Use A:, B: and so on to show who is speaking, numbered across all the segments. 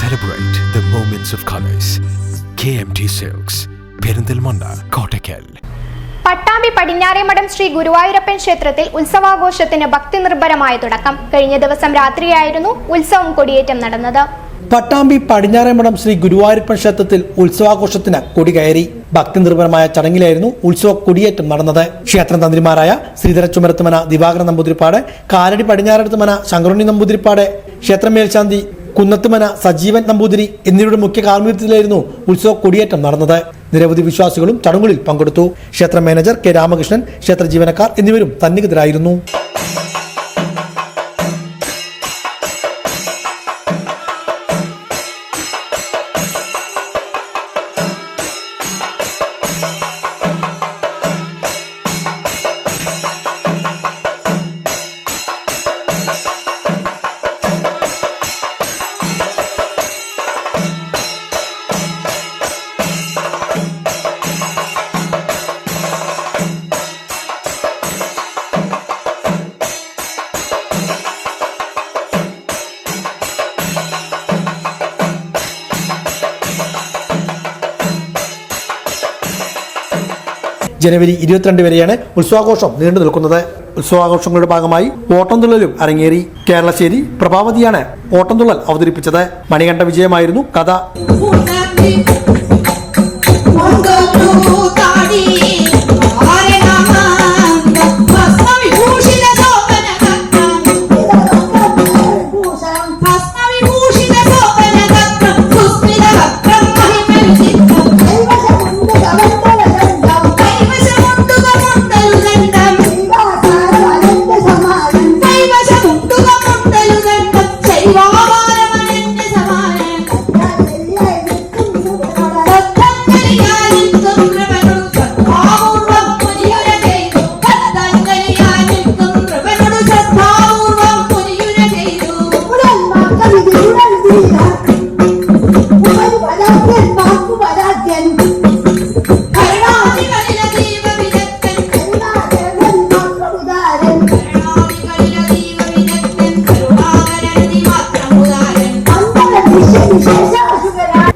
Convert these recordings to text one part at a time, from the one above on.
A: Celebrate the moments of colors. KMT Silks, Perindalmanda, Kottakkal.
B: Pattambi Padinjaremadom Shri Guruvayurappan ക്ഷേത്രത്തിൽ ഉത്സവാഘോഷത്തിന് ഭക്തിനിർഭരമായ തുടക്കം. കഴിഞ്ഞ ദിവസം രാത്രിയായിരുന്നു ഉത്സവം കൊടിയേറ്റം നടന്നത്.
C: പട്ടാമ്പി പടിഞ്ഞാറേമഠം ശ്രീ ഗുരുവായൂരപ്പൻ ക്ഷേത്രത്തിൽ ഉത്സവാഘോഷത്തിന് കൊടികയറി. ഭക്തിനിർഭരമായ ചടങ്ങിലായിരുന്നു ഉത്സവ കൊടിയേറ്റം നടന്നത്. ക്ഷേത്രം തന്ത്രിമാരായ ശ്രീധര ചുമരത്തുമന ദിവാകരൻ നമ്പൂതിരിപ്പാട്, കാലടി പടിഞ്ഞാറെടുത്തുമന ശങ്കറുണ്ണി നമ്പൂതിരിപ്പാട്, ക്ഷേത്രം മേൽശാന്തി കുന്നത്തുമന സജീവൻ നമ്പൂതിരി എന്നിവരുടെ മുഖ്യ കാർമ്മികത്വത്തിലായിരുന്നു ഉത്സവ കൊടിയേറ്റം നടന്നത്. നിരവധി വിശ്വാസികളും ചടങ്ങുകളിൽ പങ്കെടുത്തു. ക്ഷേത്ര മാനേജർ കെ രാമകൃഷ്ണൻ, ക്ഷേത്ര ജീവനക്കാർ എന്നിവരും സന്നിഹിതരായിരുന്നു. ജനുവരി 22 വരെയാണ് ഉത്സവാഘോഷം നീണ്ടു നിൽക്കുന്നത്. ഉത്സവാഘോഷങ്ങളുടെ ഭാഗമായി ഓട്ടംതുള്ളലും അരങ്ങേറി. കേരളശ്ശേരി പ്രഭാവതിയാണ് ഓട്ടംതുള്ളൽ അവതരിപ്പിച്ചത്. മണികണ്ഠ വിജയമായിരുന്നു കഥ.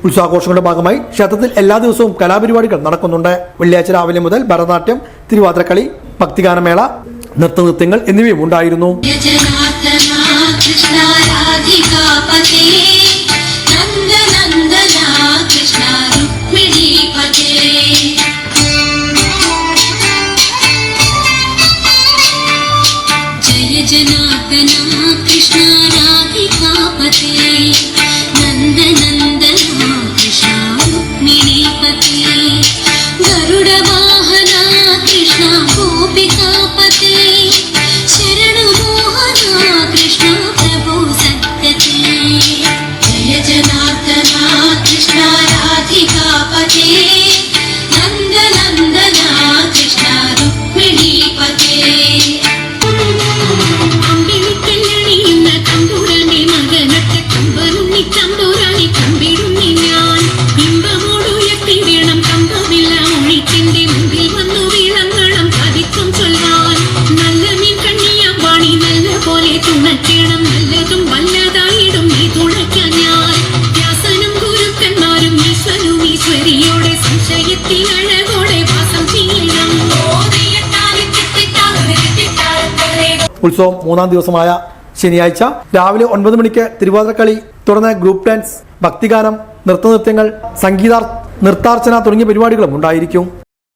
C: ഉത്സവാഘോഷങ്ങളുടെ ഭാഗമായി ക്ഷേത്രത്തിൽ എല്ലാ ദിവസവും കലാപരിപാടികൾ നടക്കുന്നുണ്ട്. വെള്ളിയാഴ്ച രാവിലെ മുതൽ ഭരതനാട്യം, തിരുവാതിരക്കളി, ഭക്തിഗാനമേള, നൃത്തനൃത്യങ്ങൾ എന്നിവയും ഉണ്ടായിരുന്നു. ഉത്സവം 3ാം ദിവസമായ ശനിയാഴ്ച രാവിലെ 9 മണിക്ക് തിരുവാതിരക്കളി, തുടർന്ന് ഗ്രൂപ്പ് ഡാൻസ്, ഭക്തിഗാനം, നൃത്തനൃത്യങ്ങൾ, നൃത്താർച്ചന തുടങ്ങിയ പരിപാടികളും ഉണ്ടായിരിക്കും.